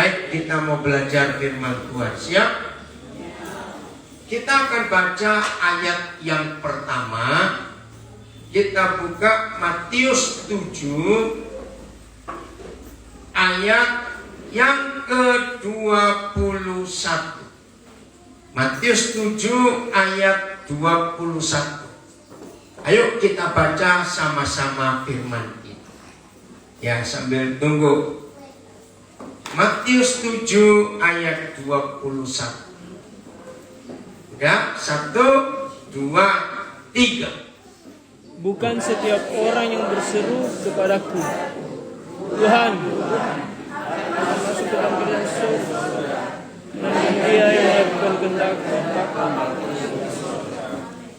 Baik, kita mau belajar firman Tuhan. Siap? Kita akan baca ayat yang pertama. Kita buka Matius 7 ayat yang ke-21. Matius 7 ayat 21. Ayo kita baca sama-sama firman ini. Ya, sambil tunggu. Matius 7 ayat 21. Ya, 1, 2, 3. Bukan setiap orang yang berseru kepadaku, Tuhan, masuk ke dalam kerajaan surga, namun dia yang melakukan kehendak Bapa.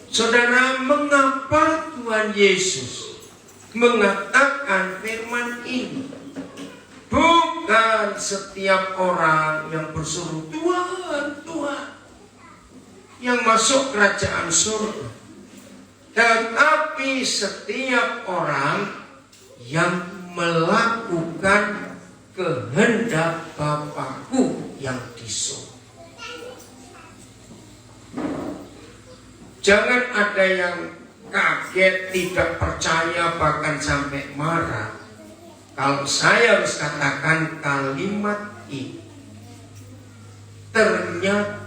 Saudara, mengapa Tuhan Yesus mengatakan firman ini? Bukan setiap orang yang berseru Tuhan, Tuhan yang masuk kerajaan surga, tetapi setiap orang yang melakukan kehendak Bapa-Ku yang di surga. Jangan ada yang kaget, tidak percaya, bahkan sampai marah kalau saya harus katakan kalimat ini. Ternyata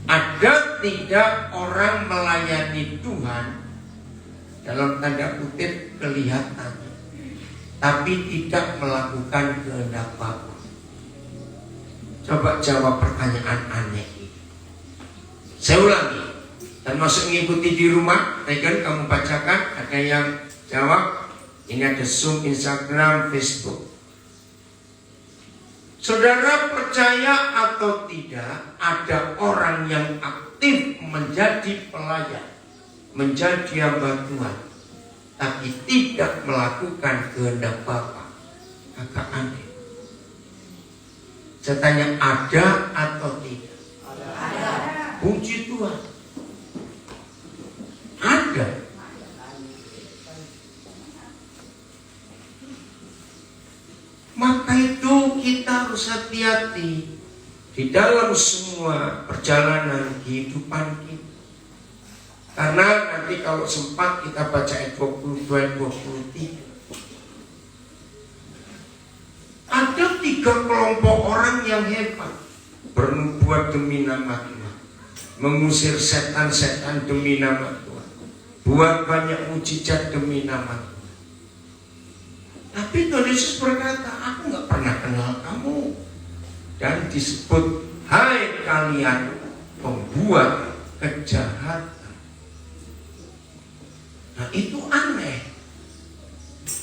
ada tidak orang melayani Tuhan dalam tanda kutip kelihatan, tapi tidak melakukan kehendak Bapa. Coba jawab pertanyaan aneh ini. Saya ulangi, termasuk mengikuti di rumah. Regan, kamu bacakan. Ada yang jawab. Ini ada Zoom, Instagram, Facebook. Saudara, percaya atau tidak, ada orang yang aktif menjadi pelayan, menjadi hamba Tuhan, tapi tidak melakukan kehendak Bapa. Agak aneh. Saya tanya, ada atau tidak? Ada. Puji Tuhan. Ada. Maka itu kita harus hati-hati di dalam semua perjalanan kehidupan kita. Karena nanti kalau sempat kita baca ayat 22 dan 23. Ada 3 kelompok orang yang hebat, bernubuat demi nama Tuhan, mengusir setan-setan demi nama Tuhan, buat banyak mujizat demi nama Tuhan. Tapi Tuhan Yesus berkata, aku gak pernah kenal kamu. Dan disebut, hai kalian pembuat kejahatan. Nah, itu aneh.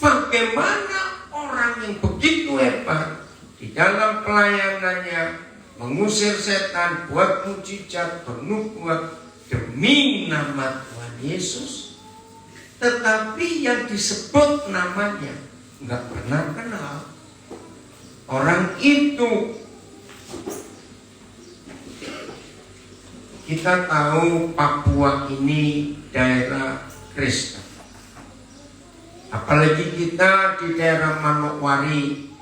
Bagaimana orang yang begitu hebat di dalam pelayanannya, mengusir setan, buat mujizat, bernubuat demi nama Tuhan Yesus, tetapi yang disebut namanya nggak pernah kenal. Orang itu, kita tahu Papua ini daerah Kristen. Apalagi kita di daerah Manokwari,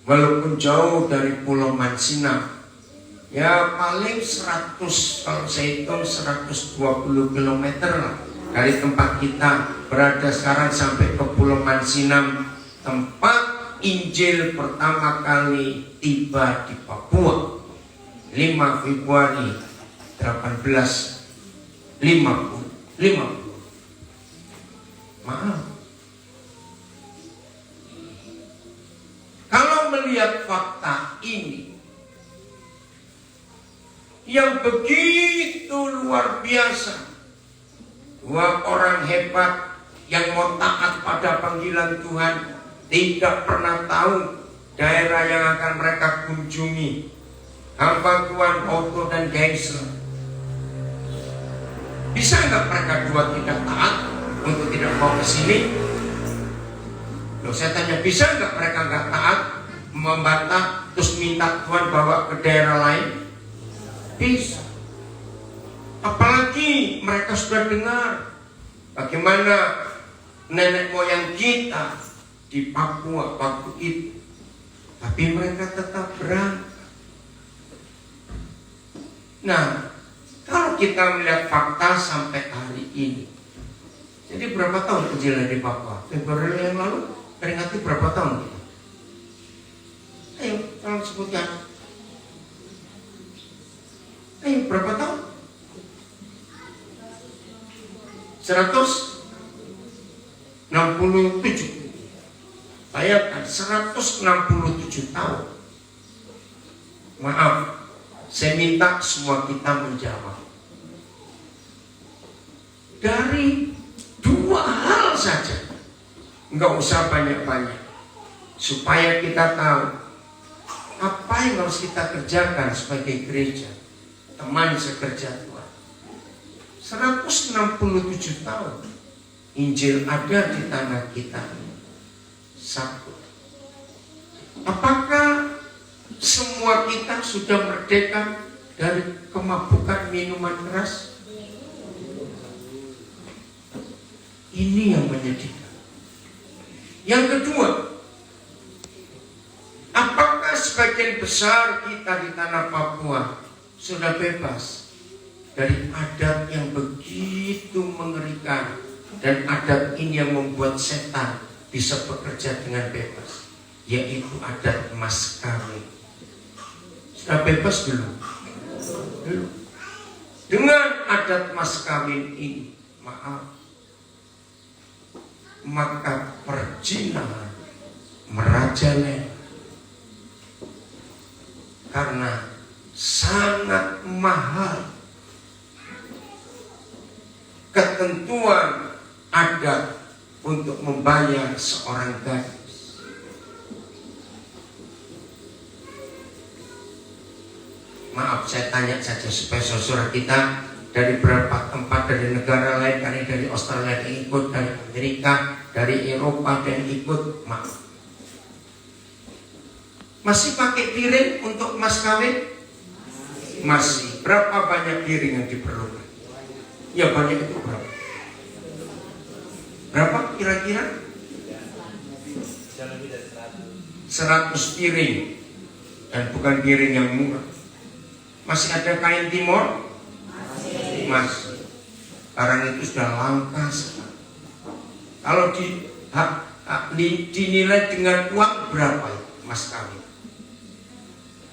walaupun jauh dari Pulau Mansinam, ya paling 100, kalau saya hitung 120 km lah dari tempat kita berada sekarang sampai ke Pulau Mansinam, tempat Injil pertama kali tiba di Papua 5 Februari 1850. Maaf, kalau melihat fakta ini yang begitu luar biasa, 2 orang hebat yang mau taat pada panggilan Tuhan, tidak pernah tahu daerah yang akan mereka kunjungi. Hamba Tuhan Otto dan Geisel. Bisa nggak mereka 2 tidak taat untuk tidak mau ke sini? Loh, saya tanya, bisa nggak mereka nggak taat, membantah, terus minta Tuhan bawa ke daerah lain? Bisa. Apalagi mereka sudah dengar bagaimana nenek moyang kita di Papua waktu itu. Tapi mereka tetap berangkat. Nah, kalau kita melihat fakta sampai hari ini, jadi berapa tahun kejadian di Papua? Februari yang lalu peringati berapa tahun kita? Ayo, tolong sebutkan. Ayo, berapa tahun? 167. Bayangkan 167 tahun. Maaf, saya minta semua kita menjawab. Dari dua hal saja, nggak usah banyak-banyak, supaya kita tahu apa yang harus kita kerjakan sebagai gereja, teman sekerja Tuhan. 167 tahun Injil ada di tanah kita. Satu, apakah semua kita sudah merdeka dari kemabukan minuman keras? Ini yang menyedihkan. Yang kedua, apakah sebagian besar kita di tanah Papua sudah bebas dari adat yang begitu mengerikan, dan adat ini yang membuat setan bisa bekerja dengan bebas, yaitu adat mas kawin. Sudah bebas belum? Belum. Dengan adat mas kawin ini, maaf, maka perzinahan merajalela karena sangat mahal ketentuan adat untuk membayar seorang gadis. Maaf, saya tanya saja supaya saudara kita dari beberapa tempat, dari negara lain, dari Australia yang ikut, dari Amerika, dari Eropa dan ikut. Maaf, masih pakai piring untuk mas kawin? Masih. Berapa banyak piring yang diperlukan? Ya banyak itu berapa? Berapa kira-kira? 100 piring. Dan bukan piring yang murah. Masih ada kain timur? Masih. Sekarang itu sudah langka sekali. Kalau dinilai dengan uang berapa mas kawin?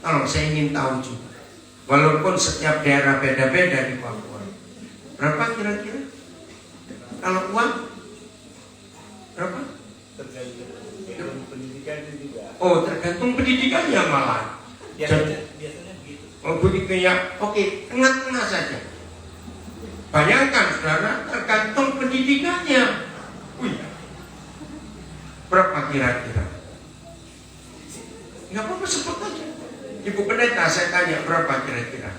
Tolong, saya ingin tahu juga. Walaupun setiap daerah beda-beda di Papua. Berapa kira-kira? Kalau uang? Berapa? Tergantung pendidikan juga. Oh, tergantung pendidikannya malah. Biasanya begitu. Oh begitu ya. Oke, tengah-tengah saja. Bayangkan saudara, tergantung pendidikannya. Wih, berapa kira-kira? Nggak apa-apa, sebut aja. Ibu pendeta, saya tanya berapa kira-kira?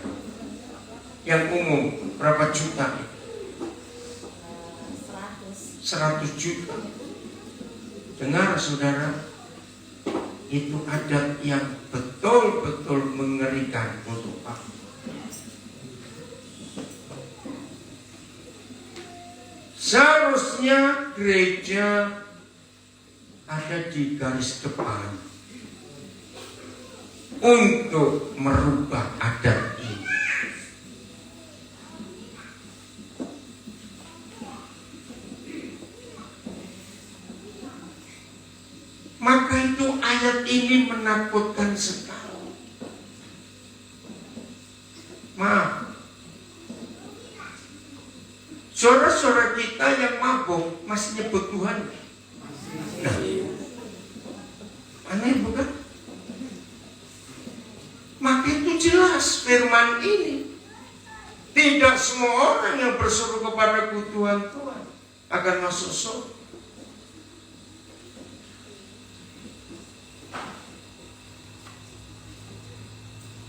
Yang umum, berapa juta? 100 juta. Dengar saudara, itu adat yang betul-betul mengerikan untuk aku. Seharusnya gereja ada di garis depan untuk merubah adat ini. Maka itu ayat ini menakutkan sekali. Maaf, saudara-saudara kita yang mabuk masih nyebut Tuhan. Nah, aneh bukan? Maka itu jelas firman ini. Tidak semua orang yang berseru kepadaku Tuhan, Tuhan akan masuk surga.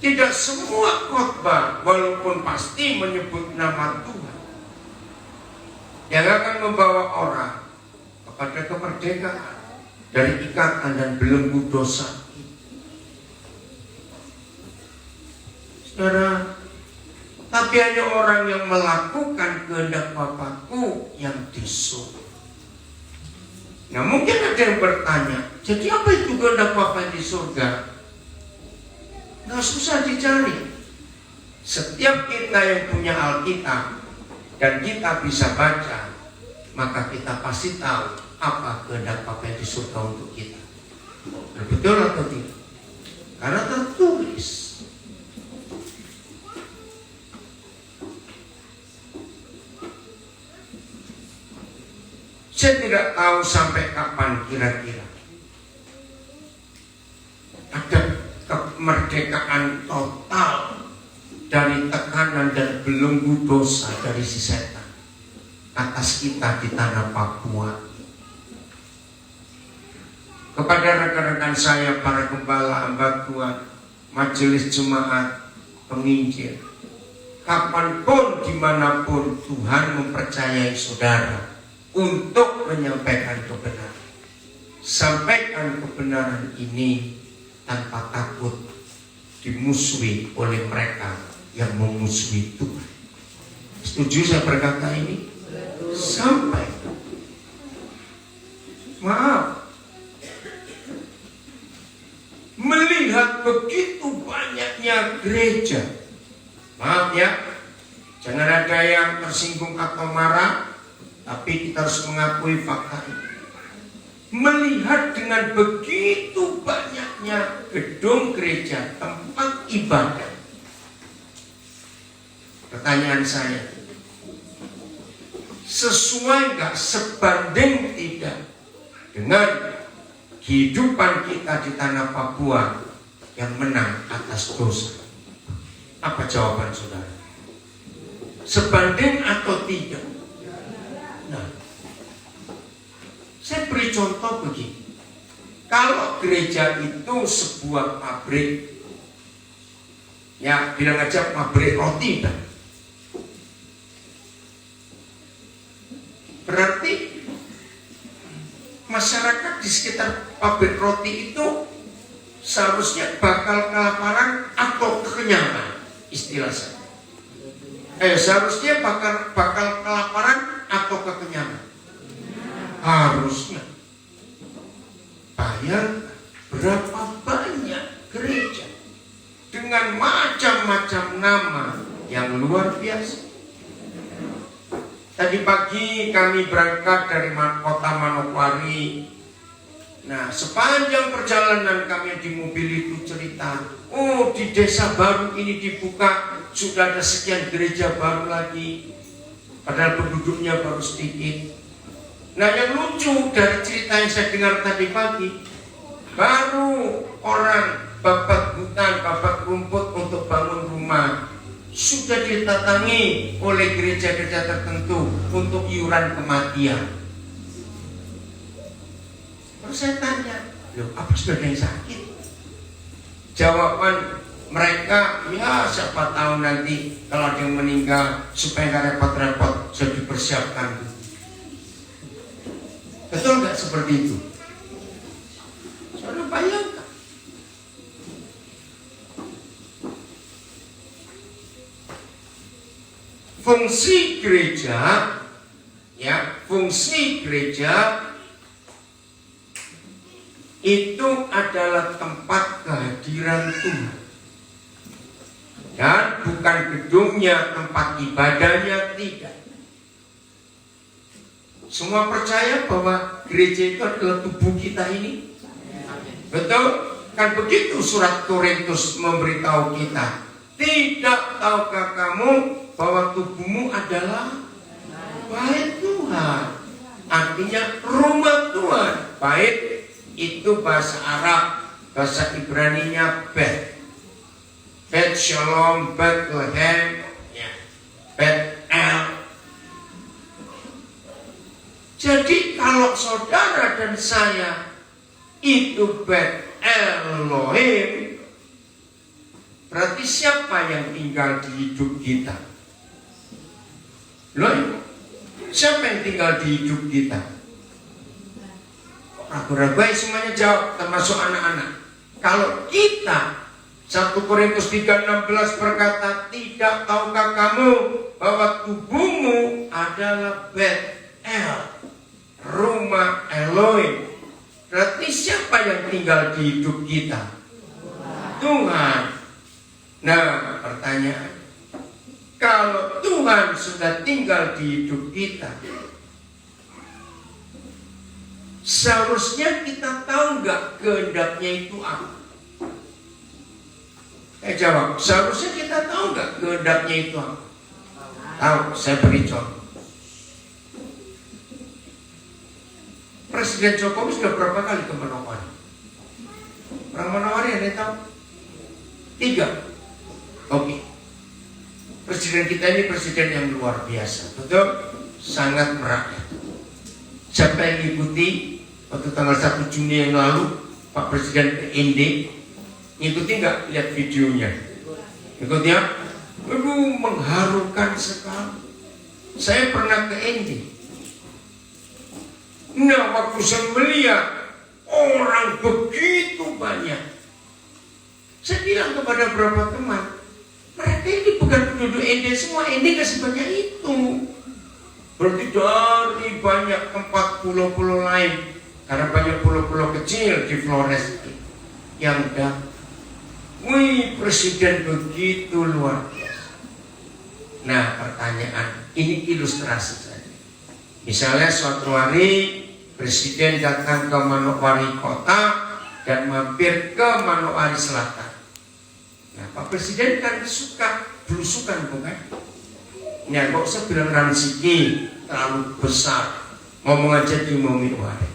Tidak semua khotbah walaupun pasti menyebut nama Tuhan yang akan membawa orang kepada kemerdekaan dari ikatan dan belenggu dosa. Saudara, tapi hanya orang yang melakukan kehendak Bapakku yang di surga. Nah mungkin ada yang bertanya, jadi apa itu kehendak Bapa di surga? Nggak susah dicari. Setiap kita yang punya Alkitab dan kita bisa baca, maka kita pasti tahu apa kehendak Bapa di surga untuk kita. Nah, betul atau tidak? Karena tertulis. Saya tidak tahu sampai kapan kira-kira ada kemerdekaan total dari tekanan dan belenggu dosa dari si setan atas kita di tanah Papua. Kepada rekan-rekan saya, para gembala, hamba Tuhan, majelis jemaat, penginjil, kapanpun, dimanapun Tuhan mempercayai saudara untuk menyampaikan kebenaran. Sampaikan kebenaran ini tanpa takut dimusuhi oleh mereka yang memusuhi Tuhan. Setuju saya berkata ini? Sampai. Maaf. Melihat begitu banyaknya gereja. Maaf ya. Jangan ada yang tersinggung atau marah. Tapi kita harus mengakui fakta ini. Melihat dengan begitu banyaknya gedung gereja, tempat ibadah. Pertanyaan saya, sesuai nggak, sebanding tidak dengan kehidupan kita di tanah Papua yang menang atas dosa? Apa jawaban saudara? Sebanding atau tidak? Nah, saya beri contoh begini. Kalau gereja itu sebuah pabrik, ya bilang aja pabrik roti, kan? Berarti masyarakat di sekitar pabrik roti itu seharusnya bakal kelaparan atau kekenyangan, istilah saya. Seharusnya bakal kelaparan atau kekenyangan. Harusnya. Bayar berapa banyak gereja dengan macam-macam nama yang luar biasa. Tadi pagi kami berangkat dari kota Manokwari. Nah, sepanjang perjalanan kami di mobil itu cerita, oh di desa baru ini dibuka, sudah ada sekian gereja baru lagi, padahal penduduknya baru sedikit. Nah, yang lucu dari cerita yang saya dengar tadi pagi, baru orang babat hutan, babat rumput untuk bangun rumah, sudah ditatangi oleh gereja-gereja tertentu untuk iuran kematian. Terus saya tanya, loh apa sudah ada yang sakit? Jawaban mereka, ya siapa tahu nanti kalau ada yang meninggal supaya nggak repot-repot sudah dipersiapkan. Betul nggak seperti itu? Saudara bayangkan. Fungsi gereja, ya, fungsi gereja itu adalah tempat kehadiran Tuhan. Dan bukan gedungnya, tempat ibadahnya, tidak. Semua percaya bahwa gereja itu adalah tubuh kita ini. Betul? Kan begitu surat Korintus memberitahu kita. Tidak tahukah kamu bahwa tubuhmu adalah bait Tuhan? Artinya rumah Tuhan. Bait itu bahasa Arab, bahasa Ibraninya Bet. Bet Shalom, Bethlehem, ya. Bet El. Jadi kalau saudara dan saya itu Bet Elohim, berarti siapa yang tinggal di hidup kita? Loh, siapa yang tinggal di hidup kita? Ragu-ragu semuanya jawab, termasuk anak-anak. Kalau kita, 1 Korintus 3:16 berkata, tidak tahukah kamu bahwa tubuhmu adalah Bet El? rumah Elohim. Berarti siapa yang tinggal di hidup kita? Tuhan. Nah, pertanyaan, kalau Tuhan sudah tinggal di hidup kita, seharusnya kita tahu nggak kehendaknya itu apa? Jawab, seharusnya kita tahu nggak kehendaknya itu apa? Tahu, saya beri contoh. Presiden Jokowi sudah berapa kali ke Manowari? Orang Manowari ada yang tahu? 3. Oke. Presiden kita ini presiden yang luar biasa, betul? Sangat merakyat. Siapa yang ikuti waktu tanggal 1 Juni yang lalu Pak Presiden ke ND? Ngikuti nggak? Lihat videonya. Ikut ya? Aduh, mengharukan sekali. Saya pernah ke ND. Nah, waktu saya melihat orang begitu banyak, saya bilang kepada beberapa teman, mereka ini bukan penduduk ND semua, ND gak sebanyak itu. Berarti dari banyak tempat pulau-pulau lain, karena banyak pulau-pulau kecil di Flores yang datang. Wih, presiden begitu luar biasa. Nah, pertanyaan, ini ilustrasi saja. Misalnya suatu hari presiden datang ke Manokwari Kota dan mampir ke Manokwari Selatan. Nah, Pak Presiden kan suka belusukan, bukan? Nah, kok usah bilang Ramsiki terlalu besar, ngomong aja di Manokwari.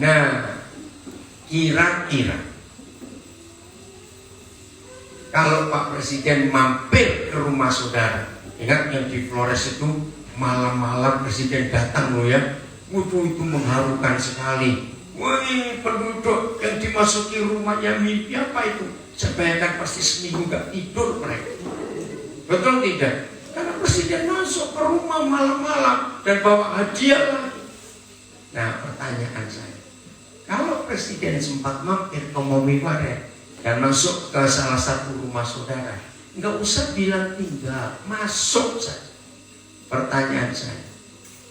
Nah, kira-kira kalau Pak Presiden mampir ke rumah saudara, ingat yang di Flores itu malam-malam presiden datang loh ya. Waduh, itu mengharukan sekali. Wih, penduduk yang dimasuki rumahnya mimpi apa itu? Saya bayangkan pasti seminggu gak tidur mereka. Betul tidak? Karena presiden masuk ke rumah malam-malam dan bawa hadiah lagi. Nah, pertanyaan saya, kalau presiden sempat mampir ke Momiware dan masuk ke salah satu rumah saudara, nggak usah bilang tinggal, masuk saja. Pertanyaan saya,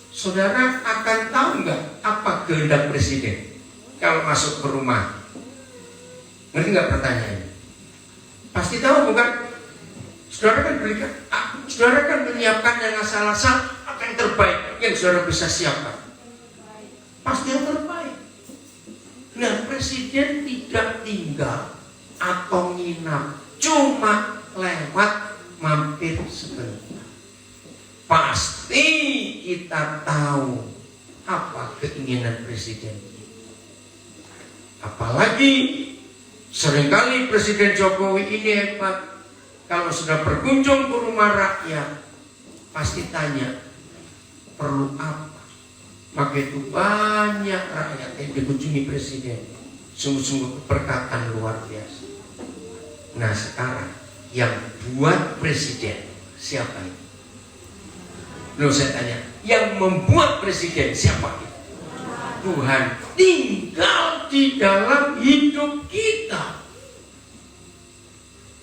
saudara akan tahu nggak apa kehendak presiden kalau masuk ke rumah? Ngerti nggak pertanyaannya? Pasti tahu bukan? Saudara kan berikan, saudara kan menyiapkan yang asal-asal apa yang terbaik yang saudara bisa siapkan. Pasti yang terbaik. Nah, presiden tidak tinggal atau nginap, cuma lewat mampir sebentar. Pasti kita tahu apa keinginan presiden. Apalagi seringkali Presiden Jokowi ini hebat. Kalau sudah berkunjung ke rumah rakyat, pasti tanya, perlu apa? Maka itu banyak rakyat yang dikunjungi presiden. Sungguh-sungguh keberkatan luar biasa. Nah, sekarang yang buat presiden siapa itu? Loh, saya tanya, yang membuat presiden siapa itu? Tuhan tinggal di dalam hidup kita.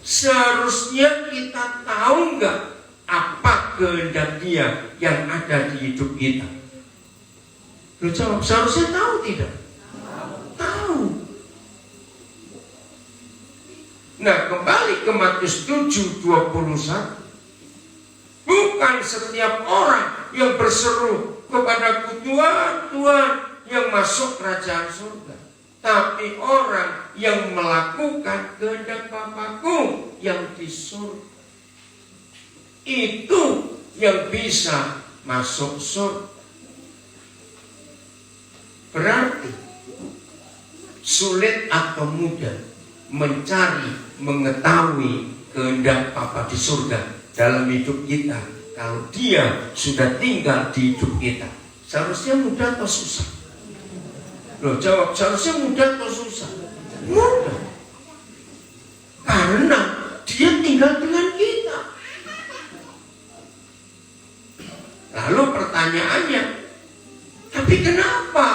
Seharusnya kita tahu nggak apa kehendak Dia yang ada di hidup kita? Lu jawab, seharusnya tahu tidak? Tahu. Nah, kembali ke Matius 7:21. Bukan setiap orang yang berseru kepadaku Tuhan, Tuhan, yang masuk kerajaan surga, tapi orang yang melakukan kehendak Bapakku yang di surga, itu yang bisa masuk surga. Berarti sulit atau mudah mencari, mengetahui kehendak Bapa di surga dalam hidup kita kalau Dia sudah tinggal di hidup kita. Seharusnya mudah atau susah? Loh, jawab, seharusnya mudah atau susah? Mudah. Karena Dia tinggal dengan kita. Lalu pertanyaannya, tapi kenapa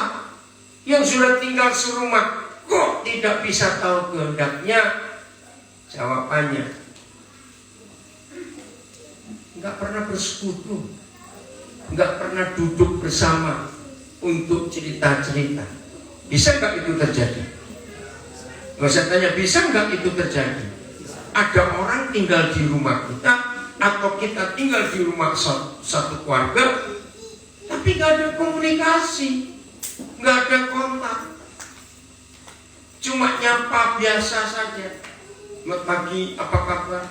yang sudah tinggal serumah kok tidak bisa tahu kehendaknya? Jawabannya, nggak pernah bersekutu, nggak pernah duduk bersama, untuk cerita-cerita. Bisa nggak itu terjadi? Nggak usah tanya, bisa nggak itu terjadi? Ada orang tinggal di rumah kita, atau kita tinggal di rumah satu keluarga, tapi nggak ada komunikasi, nggak ada kontak, cuma nyapa biasa saja. Selamat pagi, apa kabar?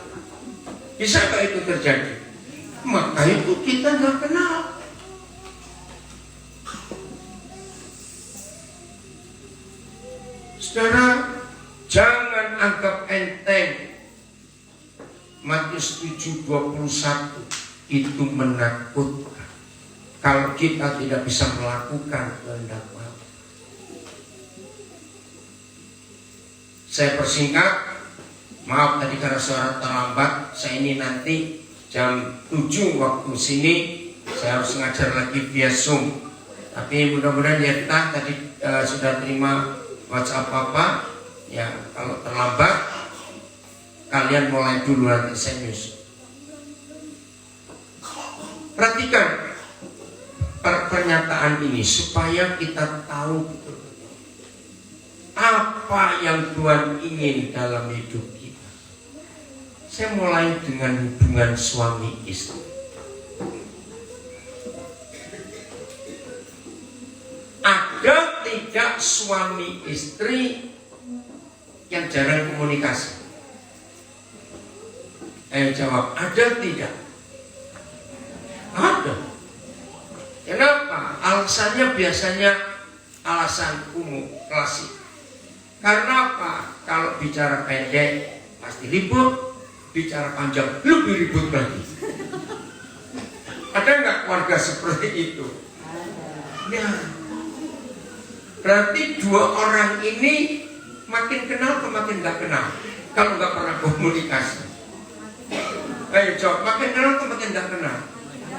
Bisa nggak itu terjadi? Maka itu kita nggak kenal. Saudara, jangan anggap enteng. Matius 7:21 itu menakutkan kalau kita tidak bisa melakukan kehendak Allah. Saya persingkat, maaf tadi karena suara terlambat. Saya ini nanti jam 7 waktu sini saya harus ngajar lagi via Zoom. Tapi mudah-mudahan ya kita tadi sudah terima WhatsApp apa ya. Kalau terlambat kalian mulai dulu, nanti saya nyusul. Perhatikan pernyataan ini supaya kita tahu betul-betul apa yang Tuhan ingin dalam hidup kita. Saya mulai dengan hubungan suami istri. Ada tidak suami istri yang jarang komunikasi? Ayo jawab, ada tidak? Ada. Kenapa? Alasannya biasanya alasan umum, klasik. Karena apa? Kalau bicara pendek pasti ribut, bicara panjang lebih ribut lagi. Ada nggak keluarga seperti itu? Ya. Berarti dua orang ini makin kenal atau makin nggak kenal? Kalau nggak pernah komunikasi. Ayo jawab, makin kenal atau makin nggak kenal?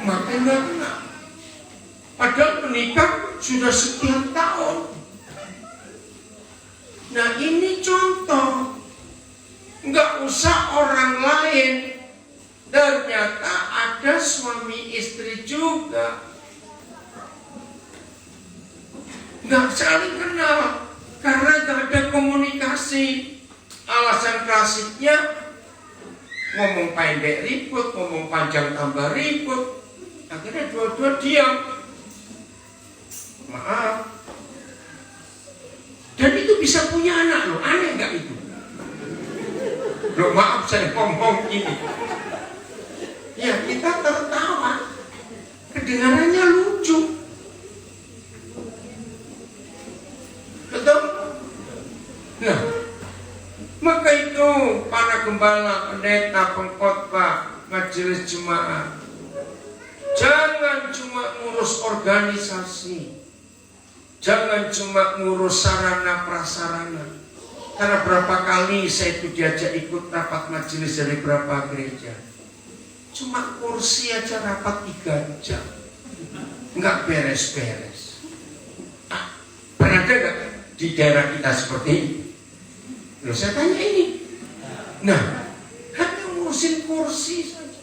Makin nggak kenal. Padahal menikah sudah sekian tahun. Nah ini contoh. Nggak usah orang lain. Ternyata ada suami istri juga nggak saling kenal karena nggak ada komunikasi. Alasan klasiknya ngomong pendek ribut, ngomong panjang tambah ribut. Akhirnya dua-dua diam. Maaf. Dan itu bisa punya anak loh, aneh nggak itu? Loh maaf saya ngomong ini. Ya kita tertawa, kedengarannya lucu. Betul? Nah, maka itu para gembala, pendeta, pengkhotbah, majelis jemaat, jangan cuma ngurus organisasi, jangan cuma ngurus sarana prasarana. Karena berapa kali saya itu diajak ikut rapat majelis dari berapa gereja, cuma kursi aja rapat 3 jam, nggak beres-beres. Pernah ada nggak di daerah kita seperti ini? Loh saya tanya ini. Nah, hanya ngurusin kursi saja.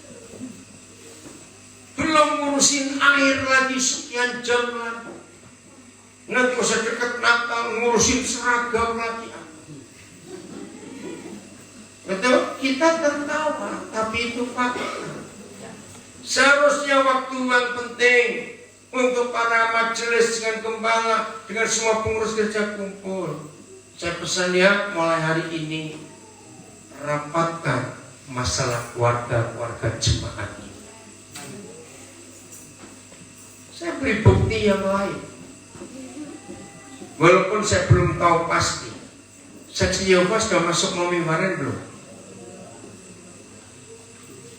Belum ngurusin air lagi sekian jam lagi. Nanti usah dekat Natal ngurusin seragam lagi. Betul? Kita tertawa, tapi itu fakta. Seharusnya waktu yang penting untuk para majelis dengan gembala, dengan semua pengurus gereja kumpul. Saya pesan ya, mulai hari ini rapatkan masalah keluarga jemaat. Saya beri bukti yang lain. Walaupun saya belum tahu pasti. Saksi Yehova sudah masuk Momiwaren belum?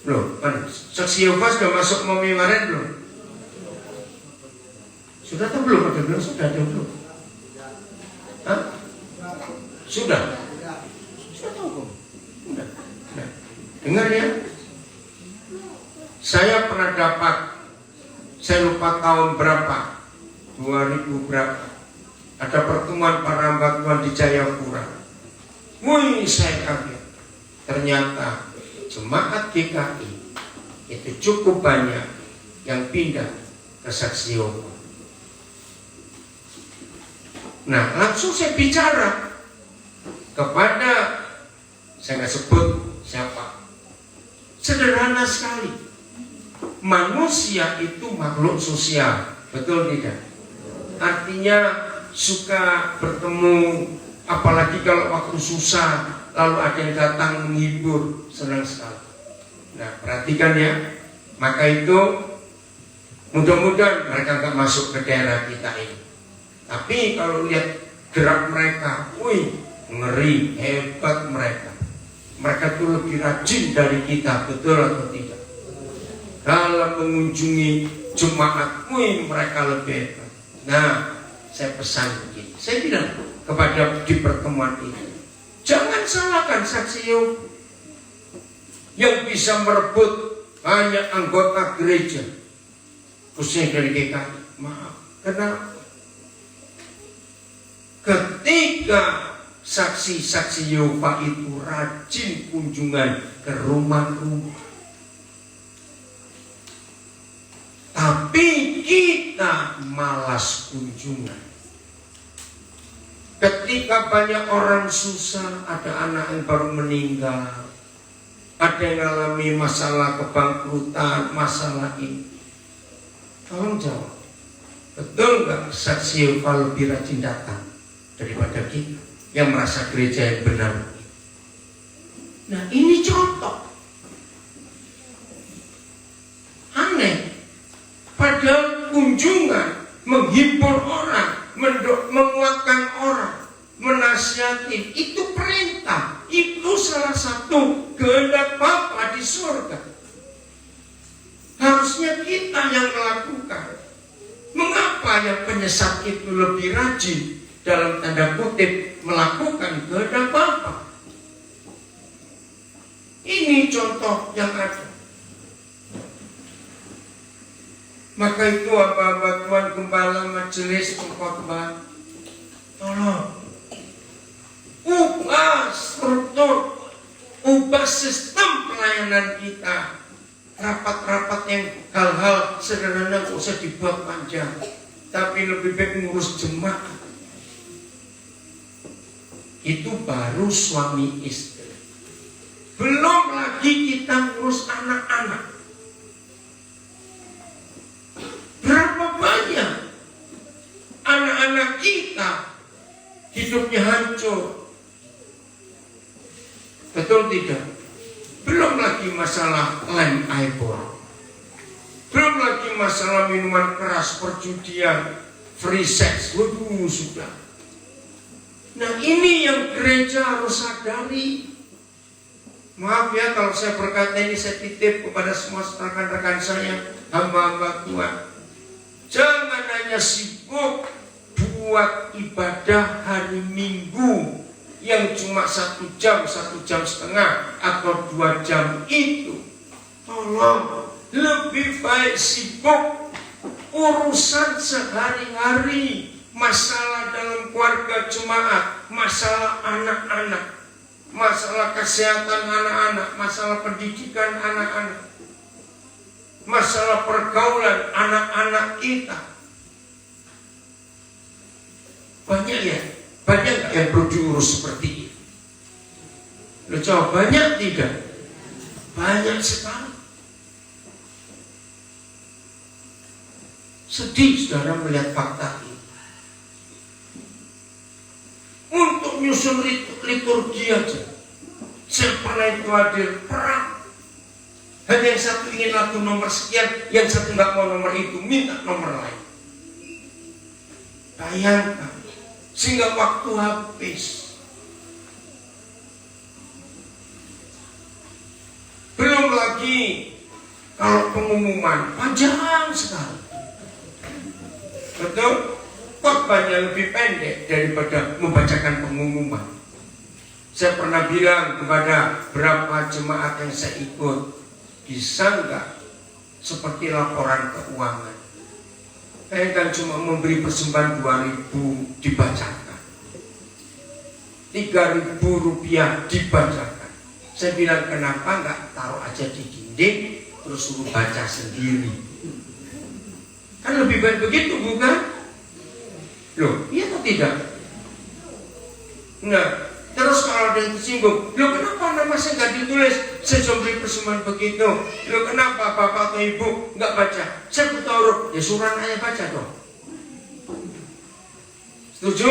Belum. Saksi Yehova sudah masuk Momiwaren belum? Sudah atau belum? Ada belum? Sudah ada belum? Hah? Sudah? Sudah tahu kok? Sudah. Nah, dengar ya. Saya pernah dapat, saya lupa tahun berapa, 2000 berapa, ada pertemuan para hamba Tuhan di Jayapura. Wih, saya kaget. Ternyata jemaat GKI itu cukup banyak yang pindah ke Saksi Yehova. Nah, langsung saya bicara kepada, saya nggak sebut siapa, sederhana sekali. Manusia itu makhluk sosial, betul tidak? Artinya suka bertemu, apalagi kalau waktu susah lalu ada yang datang menghibur, senang sekali. Nah, perhatikan ya. Maka itu mudah-mudahan mereka nggak masuk ke daerah kita ini. Tapi kalau lihat gerak mereka, wih, ngeri, hebat mereka. Mereka tuh lebih rajin dari kita, betul atau tidak? Dalam mengunjungi jemaat, wih, mereka lebih hebat. Nah, saya pesan begini, saya bilang kepada di pertemuan ini, jangan salahkan saksi Yehova yang bisa merebut banyak anggota gereja, khususnya dari GKI. Maaf, kenapa? Ketika saksi-saksi Yehova itu rajin kunjungan ke rumah-rumah, tapi kita malas kunjungan. Ketika banyak orang susah, ada anak yang baru meninggal, ada yang mengalami masalah kebangkrutan, masalah ini, tolong jawab, betul nggak saksi Yehova lebih rajin datang daripada kita yang merasa gereja yang benar? Nah, ini contoh aneh. Padahal kunjungan menghibur orang, menguatkan orang, menasihati, itu perintah. Itu salah satu kehendak Bapa di surga. Harusnya kita yang melakukan. Mengapa yang penyesat itu lebih rajin, dalam tanda kutip, melakukan kehendak Bapa? Ini contoh yang ada. Maka itu hamba-hamba Tuhan, gembala majelis pengkhotbah, tolong ubah struktur, ubah sistem pelayanan kita. Rapat-rapat yang hal-hal sederhana gak usah dibuat panjang, tapi lebih baik ngurus jemaat. Itu baru suami istri. Belum lagi kita ngurus anak-anak. Berapa banyak anak-anak kita hidupnya hancur, betul tidak? Belum lagi masalah lem eyeball, belum lagi masalah minuman keras, perjudian, free sex. Waduh, sudah. Nah, ini yang gereja harus sadari. Maaf ya kalau saya berkata ini, saya titip kepada semua rekan-rekan saya, hamba-hamba Tuhan. Jangan hanya sibuk buat ibadah hari Minggu yang cuma 1 jam, 1 jam setengah atau 2 jam itu. Tolong, lebih baik sibuk urusan sehari-hari, masalah dalam keluarga jemaat, masalah anak-anak, masalah kesehatan anak-anak, masalah pendidikan anak-anak, masalah pergaulan anak-anak kita. Banyak ya? Banyak gak yang perlu diurus seperti ini? Lo jawab banyak tidak? Banyak sekali. Sedih saudara melihat fakta ini. Untuk nyusun liturgi aja, saya pernah itu hadir perang. Hanya yang satu ingin lagu nomor sekian, yang satu nggak mau nomor itu, minta nomor lain. Bayangkan, sehingga waktu habis. Belum lagi kalau pengumuman panjang sekali. Betul? Khotbahnya lebih pendek daripada membacakan pengumuman. Saya pernah bilang kepada beberapa jemaat yang saya ikut, bisa nggak seperti laporan keuangan? Saya kan cuma memberi persembahan 2.000 dibacakan, 3.000 rupiah dibacakan. Saya bilang kenapa nggak taruh aja di dinding terus suruh baca sendiri? Kan lebih baik begitu, bukan? Loh, iya atau tidak? Nah, terus kalau ada yang tersinggung, lo kenapa nama saya nggak ditulis? Saya cuma beri persembahan begitu. Lo kenapa bapak atau ibu nggak baca? Saya buta huruf, ya suruh anaknya baca dong. Setuju?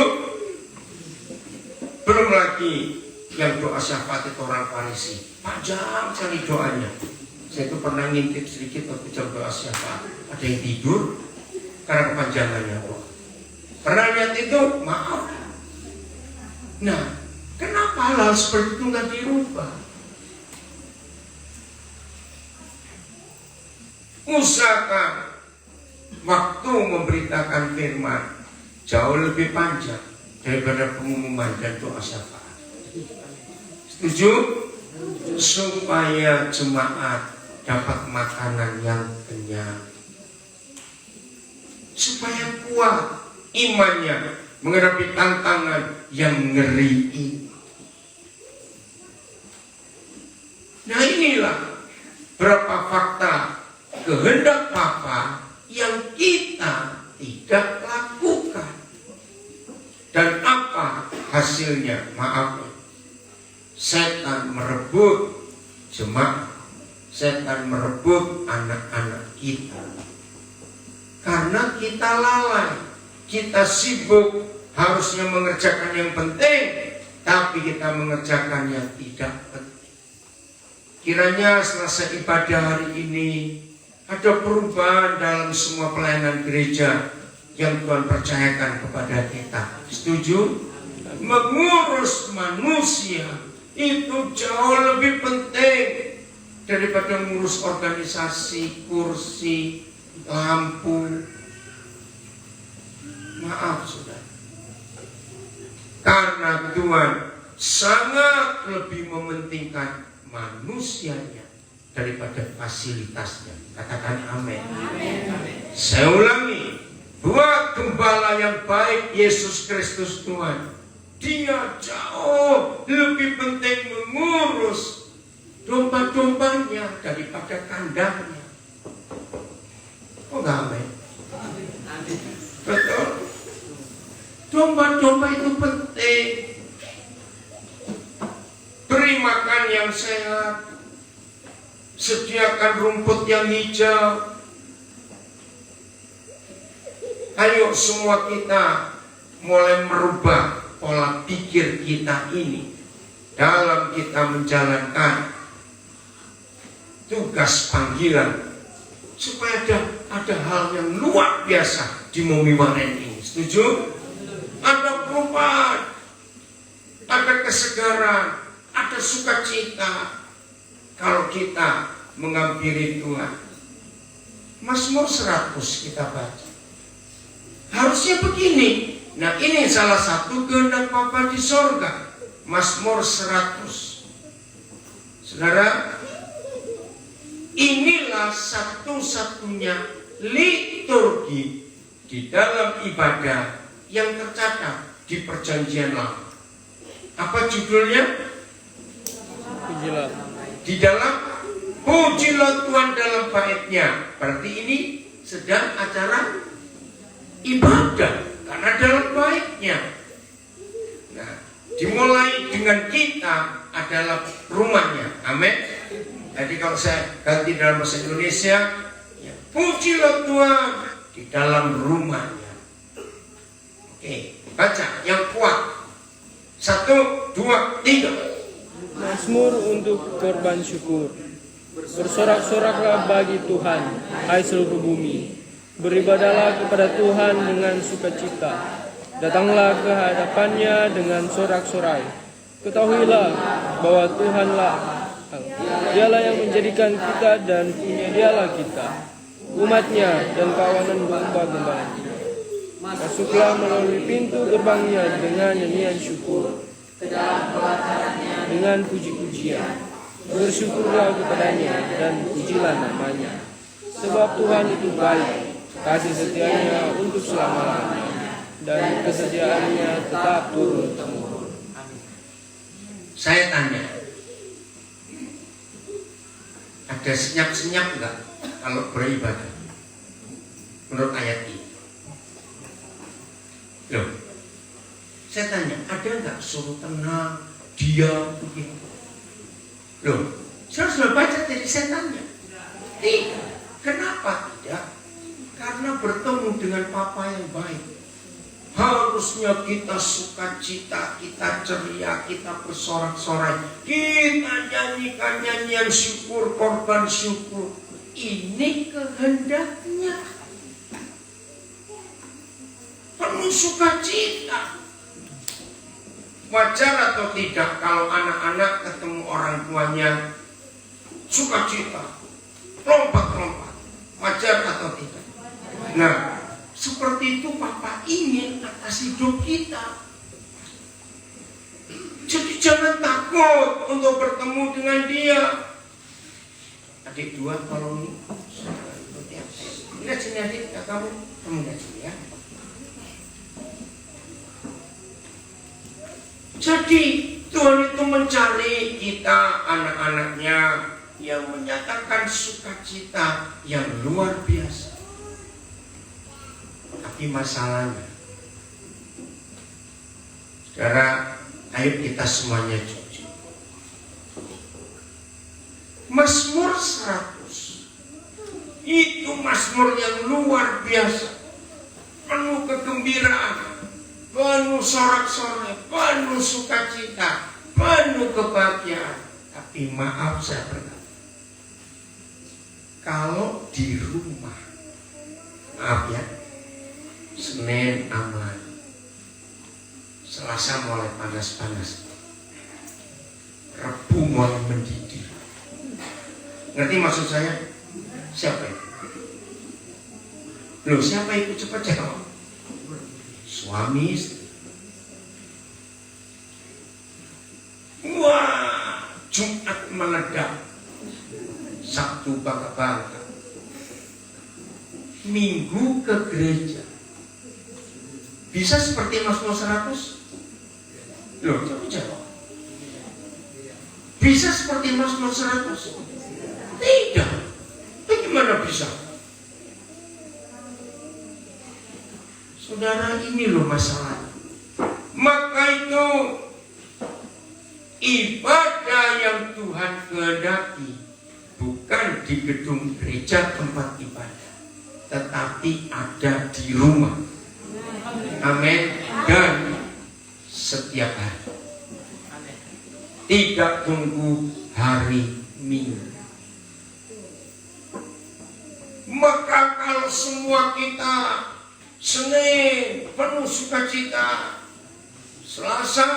Belum lagi yang doa syafaat itu orang Farisi, panjang sekali doanya. Saya itu pernah ngintip sedikit waktu jam doa syafaat. Ada yang tidur karena kepanjangannya doa. Pernah lihat itu? Maaf. Nah, kenapa hal seperti itu nggak dirubah? Usahakan waktu memberitakan firman jauh lebih panjang daripada pengumuman dan doa syafaat. Setuju? Supaya jemaat dapat makanan yang kenyang, supaya kuat imannya menghadapi tantangan yang ngeri ini. Nah, inilah berapa fakta kehendak Bapa yang kita tidak lakukan. Dan apa hasilnya? Maaf, setan merebut jemaat, setan merebut anak-anak kita. Karena kita lalai, kita sibuk harusnya mengerjakan yang penting, tapi kita mengerjakan yang tidak penting. Kiranya selesai ibadah hari ini ada perubahan dalam semua pelayanan gereja yang Tuhan percayakan kepada kita. Setuju? Mengurus manusia itu jauh lebih penting daripada mengurus organisasi, kursi, lampu. Maaf saudara, karena Tuhan sangat lebih mementingkan manusianya daripada fasilitasnya. Katakan amin. Saya ulangi, buat gembala yang baik Yesus Kristus Tuhan, dia jauh lebih penting mengurus domba-dombanya daripada kandangnya. Oh enggak amin? Betul? Domba-domba itu penting. Beri makan yang sehat, sediakan rumput yang hijau. Ayo semua kita mulai merubah pola pikir kita ini dalam kita menjalankan tugas panggilan, supaya ada hal yang luar biasa di Mumi Waren ini. Setuju? Ada perubahan, ada kesegaran, ada sukacita kalau kita menghampiri Tuhan. Mazmur 100 kita baca. Harusnya begini. Nah, ini salah satu kehendak Bapa di sorga. Mazmur 100. Saudara, inilah satu-satunya liturgi di dalam ibadah yang tercatat di Perjanjian Lama. Apa judulnya? Pujilah. Di dalam pujilah Tuhan dalam baitnya. Berarti ini sedang acara ibadah karena dalam baitnya. Nah, dimulai dengan kita adalah rumahnya. Amin. Jadi kalau saya ganti dalam bahasa Indonesia, ya, pujilah Tuhan di dalam rumahnya. Oke, baca yang kuat. 1, 2, 3. Mazmur untuk korban syukur. Bersorak-soraklah bagi Tuhan, hai seluruh bumi. Beribadahlah kepada Tuhan dengan sukacita. Datanglah ke hadapannya dengan sorak-sorai. Ketahuilah bahwa Tuhanlah, Dialah yang menjadikan kita dan punya Dialah kita, umatnya dan kawanan domba-gembala. Masuklah melalui pintu gerbangnya dengan nyanyian syukur, dengan puji-pujian. Bersyukurlah kepadanya dan pujilah namanya. Sebab Tuhan itu baik, kasih setianya untuk selama-lamanya, dan kesetiaannya tetap turun-temurun. Saya tanya, ada senyap-senyap enggak kalau beribadah menurut ayat ini? Loh, Saya tanya, ada nggak suruh tenang, diam, begitu? Loh, saya sudah baca dari setannya. Tidak. Kenapa tidak? Karena bertemu dengan Papa yang baik. Harusnya kita sukacita, kita ceria, kita bersorak-sorai, kita nyanyikan nyanyian syukur, korban syukur. Ini kehendaknya. Penuh sukacita. Wajar atau tidak kalau anak-anak ketemu orang tuanya sukacita, lompat-lompat? Wajar atau tidak? Nah, seperti itu Papa ingin atas hidup kita. Jadi jangan takut untuk bertemu dengan dia. Adik dua tolong nih. Lihat sini adik, kamu lihat sini ya. Jadi Tuhan itu mencari kita anak-anaknya yang menyatakan sukacita yang luar biasa. Tapi masalahnya, saudara, ayo kita semuanya jujur. Mazmur 100 itu mazmur yang luar biasa, penuh kegembiraan, penuh sorak-sorai, penuh sukacita, penuh kebahagiaan. Tapi maaf saya berkata, kalau di rumah, maaf ya, Senin aman, Selasa mulai panas-panas, Rabu mulai mendidih. Ngerti maksud saya? Siapa itu? Loh, siapa ikut cepat jawab? Suami istri. Wah, Jumat meledak, Sabtu bangga-bangga, Minggu ke gereja. Bisa seperti Mazmur 100? Loh, coba jawab. Bisa seperti Mazmur 100? Tidak. Bagaimana bisa? Saudara, ini loh masalahnya. Maka itu ibadah yang Tuhan kehendaki bukan di gedung gereja tempat ibadah, tetapi ada di rumah. Amin. Dan setiap hari. Tidak tunggu hari Minggu. Maka kalau semua kita Senin penuh sukacita, Selasa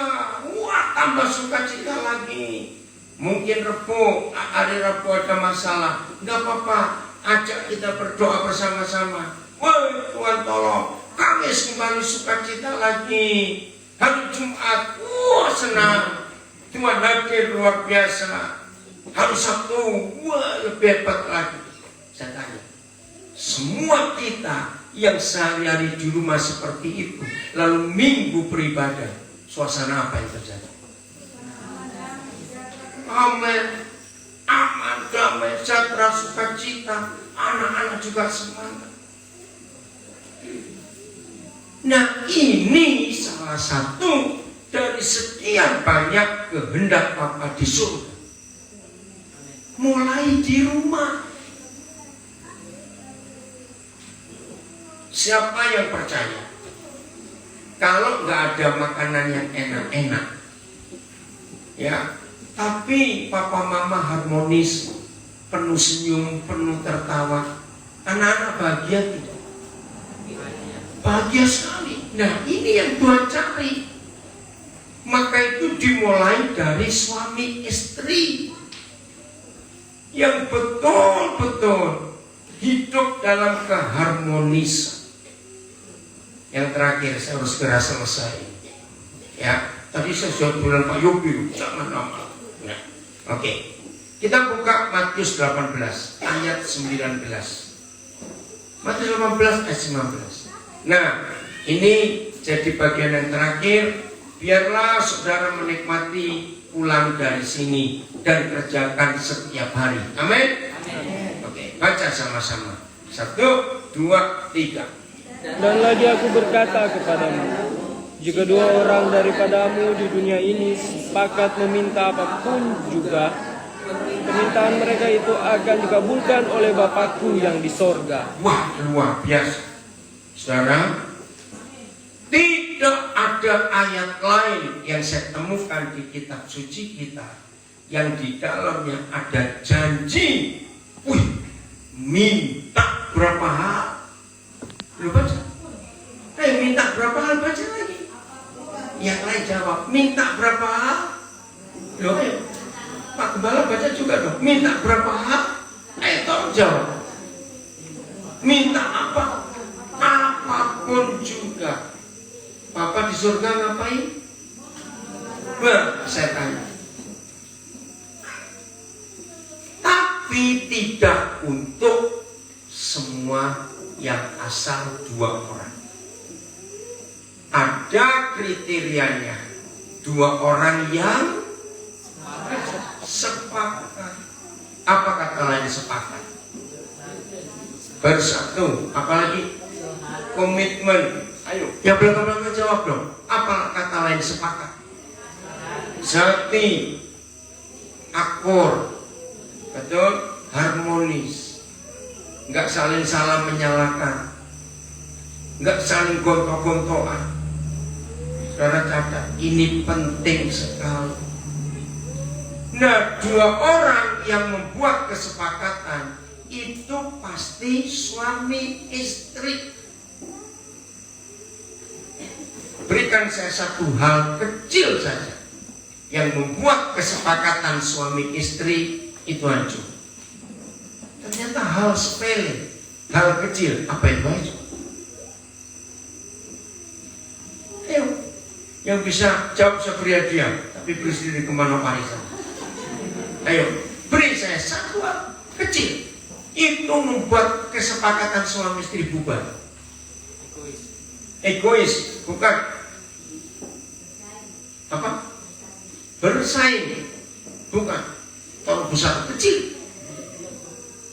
wah tambah sukacita lagi, mungkin Rabu, hari Rabu ada masalah, nggak apa-apa, ajak kita berdoa bersama-sama. Wah, Tuhan tolong, Kamis kembali sukacita lagi, hari Jumat wah senang, Tuhan hadir luar biasa, hari Sabtu wah lebih hebat lagi. Saya tanya, semua kita yang sehari-hari di rumah seperti itu, lalu Minggu beribadah, suasana apa yang terjadi? Amin, aman, damai, sejahtera, sukacita, anak-anak juga semangat. Nah, ini salah satu dari sekian banyak kehendak Bapa di surga. Mulai di rumah. Siapa yang percaya kalau nggak ada makanan yang enak-enak, ya, tapi papa mama harmonis, penuh senyum, penuh tertawa, anak-anak bahagia tidak? Bahagia sekali. Nah, ini yang Tuhan cari. Maka itu dimulai dari suami istri yang betul-betul hidup dalam keharmonisan. Yang terakhir, saya harus segera selesai. Ya, tadi saya sudah bilang Pak Yobi, jangan lama. Ya. Oke, kita buka Matius 18 ayat 19. Matius 18 ayat 19. Nah, ini jadi bagian yang terakhir. Biarlah saudara menikmati pulang dari sini dan kerjakan setiap hari. Amin. Oke, baca sama-sama. 1, 2, 3. Dan lagi aku berkata kepadamu, Jika dua orang daripadamu di dunia ini sepakat meminta apapun juga, permintaan mereka itu akan dikabulkan oleh Bapakku yang di sorga. Wah, luar biasa. Saudara, tidak ada ayat lain yang saya temukan di kitab suci kita yang di dalamnya ada janji. Wih, minta berapa hal? Lu baca? Minta berapa hal? Baca lagi. Yang lain jawab, minta berapa hal? Loh, ayo. Pak Gembala baca juga dong. Minta berapa hal? Ayo tolong jawab. Minta apa? Apapun juga. Papa di surga ngapain? Saya tanya. Tapi tidak untuk semua yang asal dua orang. Ada kriterianya. Dua orang yang sepakat. Apa kata lain sepakat? Bersatu. Apalagi komitmen. Ayo, yang belakang jawab dong. Apa kata lain sepakat? Sati, akur, betul, harmonis, nggak saling salah menyalahkan, nggak saling gontok-gontokan. Saudara catat, ini penting sekali. Nah, dua orang yang membuat kesepakatan itu pasti suami istri. Berikan saya satu hal kecil saja yang membuat kesepakatan suami istri itu hancur. Ternyata hal sepele, hal kecil. Apa itu hancur? Ayo, yang bisa jawab saya beri hadiah, tapi beri sendiri kemana Marisa. Ayo, beri saya satu hal kecil. Itu membuat kesepakatan suami istri bubar. Egois, bukan apa? Bersaing, bukan. Kalau besar kecil,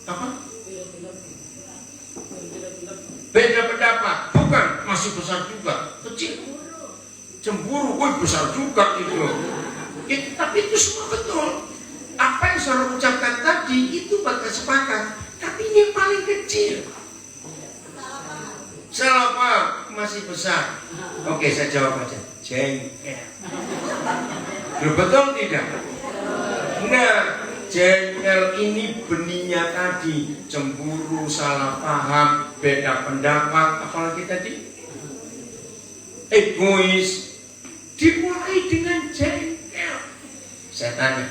apa? Beda pendapat, bukan. Masih besar juga, kecil. Cemburu, woi besar juga itu. Tapi itu semua betul. Apa yang saudara ucapkan tadi itu bakal sepakat. Tapi ini yang paling kecil. Salah paham, masih besar. Oke, saya jawab aja. Jengkel. Betul tidak? Nah, jengkel ini benihnya tadi cemburu, salah paham, beda pendapat, apalagi tadi egois. Dimulai dengan jengkel. Saya tanya,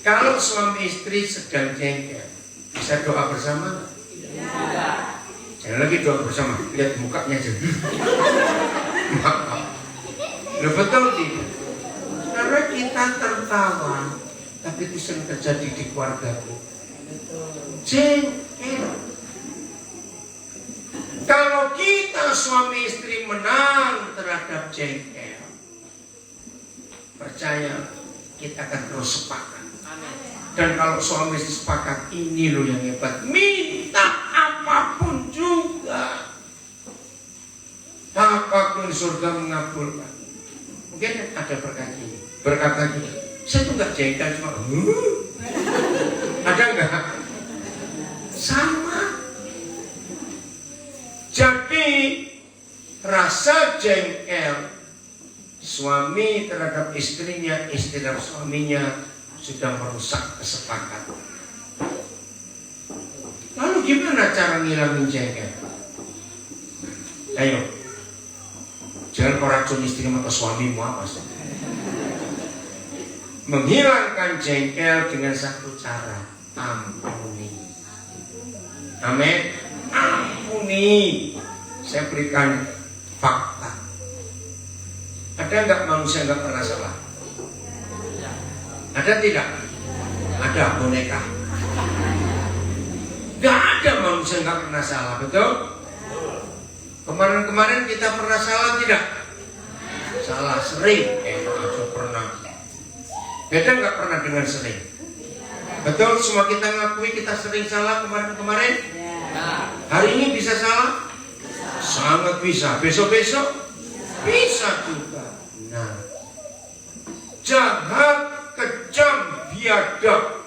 kalau suami istri sedang jengkel, bisa doa bersama? Tidak. Jangan lagi doa bersama, lihat mukanya aja. Maaf. Loh, betul tidak? Karena kita tertawa, tapi itu sering terjadi di keluarga. Jengkel. Kalau kita suami istri menang terhadap jengkel, percaya kita akan terus sepakat. Dan kalau suami istri sepakat, ini loh yang hebat. Minta apapun juga, apapun surga mengabulkan. Mungkin ada berkat ini, berkata gini, saya tuh nggak jengkel cuma ada nggak? Sama. Jadi rasa jengkel suami terhadap istrinya, istri terhadap suaminya sudah merusak kesepakatan. Lalu gimana cara ngilangin jengkel? Ayo, jangan kau racun istri atau suamimu apa sih? Menghilangkan jengkel dengan satu cara, ampuni. Amin. Ampuni. Saya berikan fakta. Ada nggak manusia nggak pernah salah? Ada tidak? Ada boneka. Gak ada manusia nggak pernah salah, betul? Kemarin-kemarin kita pernah salah tidak? Salah sering. Aja pernah. Beda nggak pernah dengan sering? Betul, semua kita ngakui kita sering salah kemarin-kemarin. Hari ini bisa salah? Sangat bisa. Besok-besok? Bisa juga. Nah, jahat, kejam, biadab.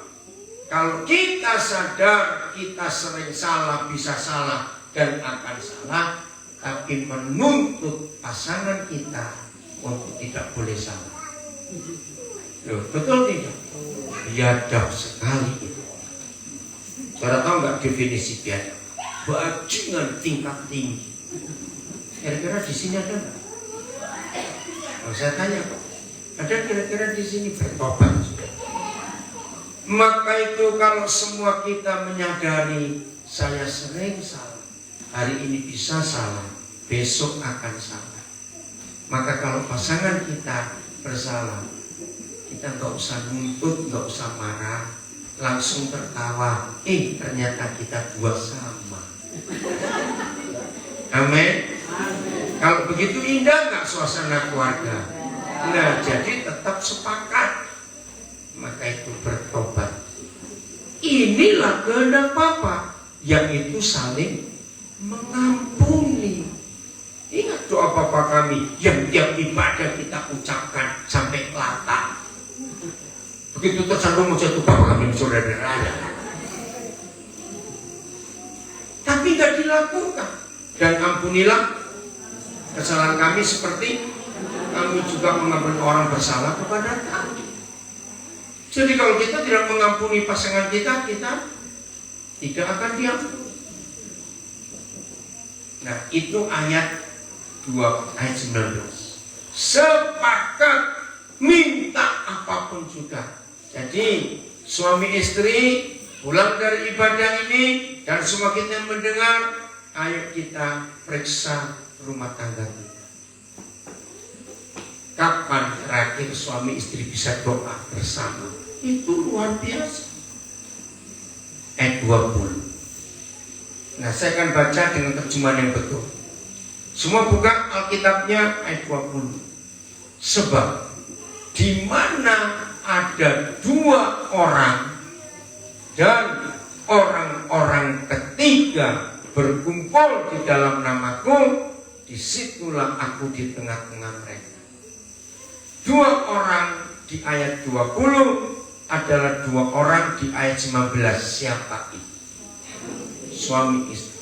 Kalau kita sadar kita sering salah, bisa salah dan akan salah, tapi menuntut pasangan kita untuk tidak boleh salah. Loh, betul tidak? Biadab sekali itu. Saudara tahu nggak definisi biadab? Bajingan tingkat tinggi. Kira-kira di sini ada nggak? Kalau saya tanya kok, ada kira-kira di sini bertobat? Maka itu kalau semua kita menyadari saya sering salah, hari ini bisa salah, besok akan salah. Maka kalau pasangan kita bersalah, kita nggak usah nuntut, nggak usah marah, langsung tertawa. Ternyata kita dua sama. Amin. Kalau begitu indah nggak suasana keluarga? Nah, jadi tetap sepakat. Maka itu bertobat. Inilah kehendak Bapa, yaitu saling mengampuni. Ingat doa Bapa kami yang tiap ibadah kita ucapkan sampai latah. Begitu tersandung jatuh Bapa kami saudara-saudara. Tapi nggak dilakukan. Dan ampunilah kesalahan kami seperti kami juga mengampuni orang bersalah kepada kami. Jadi kalau kita tidak mengampuni pasangan kita, kita tidak akan diampuni. Nah, itu ayat 2 ayat 19. Sepakat minta apapun juga. Jadi suami istri pulang dari ibadah ini dan semua kita yang mendengar, ayo kita periksa rumah tangga kita. Kapan terakhir suami istri bisa doa bersama? Itu luar biasa. Ayat 20. Nah, saya akan baca dengan terjemahan yang betul. Semua buka Alkitabnya ayat 20. Sebab di mana ada dua orang dan orang-orang ketiga berkumpul di dalam namaku, disitulah aku di tengah-tengah mereka. Dua orang di ayat 20 adalah dua orang di ayat 19. Siapa itu? Suami istri.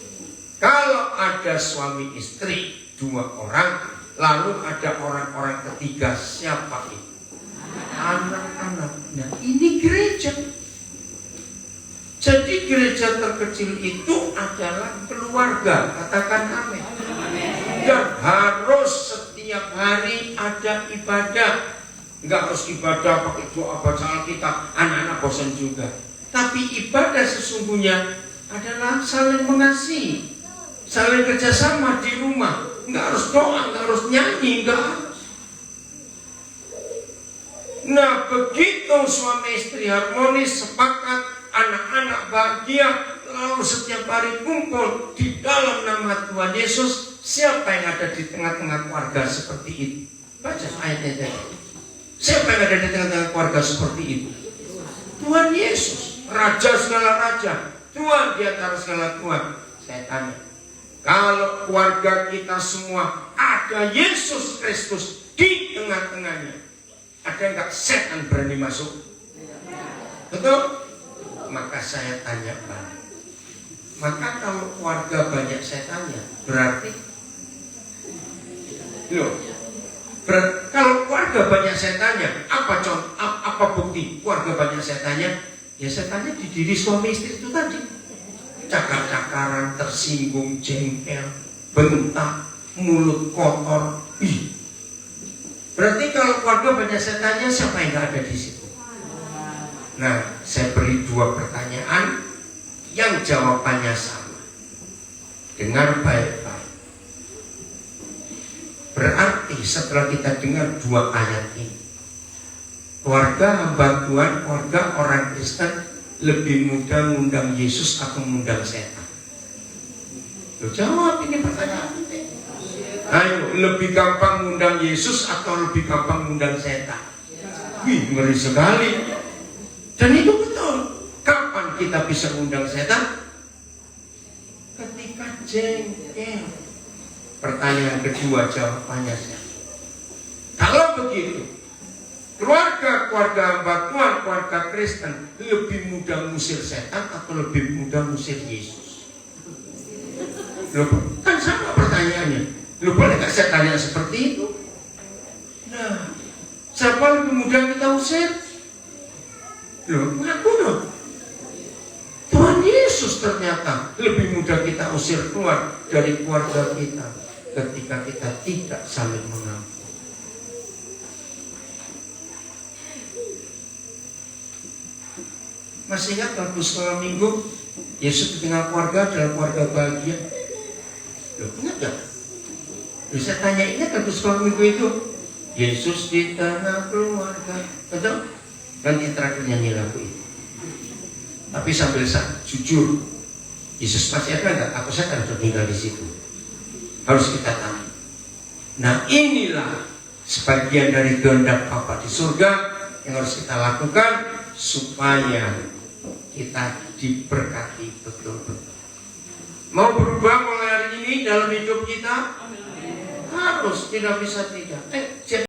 Kalau ada suami istri dua orang, lalu ada orang-orang ketiga, siapa itu? Anak-anak. Nah, ini gereja. Jadi gereja terkecil itu adalah keluarga. Katakan amin. Dan harus setiap hari ada ibadah. Enggak harus ibadah pakai doa baca Alkitab, anak-anak bosan juga. Tapi ibadah sesungguhnya adalah saling mengasihi, saling kerjasama di rumah. Enggak harus doa, enggak harus nyanyi, enggak harus. Nah, begitu suami istri harmonis, sepakat, anak-anak bahagia, lalu setiap hari kumpul di dalam nama Tuhan Yesus. Siapa yang ada di tengah-tengah keluarga seperti itu? Baca ayatnya tadi. Siapa yang ada di tengah-tengah keluarga seperti itu? Tuhan Yesus, Raja segala raja, Tuhan di antara segala Tuhan. Saya tanya, kalau keluarga kita semua ada Yesus Kristus di tengah-tengahnya, ada nggak setan berani masuk? Betul? Maka saya tanya balik. Maka kalau keluarga banyak setannya, berarti kalau keluarga banyak setannya, apa bukti keluarga banyak setannya? Ya setannya di diri suami istri itu tadi. Cakar-cakaran, tersinggung, jengkel, bentak, mulut kotor. Berarti kalau keluarga banyak setannya, siapa yang gak ada di situ? Nah, saya beri dua pertanyaan yang jawabannya sama. Dengar baik-baik. Berarti setelah kita dengar dua ayat ini, keluarga hamba Tuhan, keluarga orang Kristen lebih mudah mengundang Yesus atau mengundang setan? Jawab ini pertanyaan ini. Ayo, lebih gampang mengundang Yesus atau lebih gampang mengundang setan? Ngeri sekali. Dan itu betul. Kapan kita bisa mengundang setan? Ketika jengkel. Pertanyaan kedua jawabannya siapa? Kalau begitu, keluarga hamba Tuhan, keluarga Kristen lebih mudah musir setan atau lebih mudah musir Yesus? Loh, kan sama pertanyaannya. Loh, boleh gak saya tanya seperti itu? Nah, siapa lebih mudah kita usir? Loh, ngaku dong. Tuhan Yesus ternyata lebih mudah kita usir keluar dari keluarga kita ketika kita tidak saling mengampuni. Masih ingat waktu sekolah minggu Yesus di tengah keluarga adalah keluarga bahagia? Loh, ingat gak? Bisa tanya, ingat waktu sekolah minggu itu Yesus di tengah keluarga, betul? Nanti terakhir nyanyi lagu itu. Tapi sambil jujur, Yesus masih ada nggak? Aku setan tinggal di situ. Harus kita tanya. Nah, inilah sebagian dari kehendak Bapa di surga yang harus kita lakukan supaya kita diberkati betul-betul. Mau berubah mulai hari ini dalam hidup kita? Harus, tidak bisa tidak.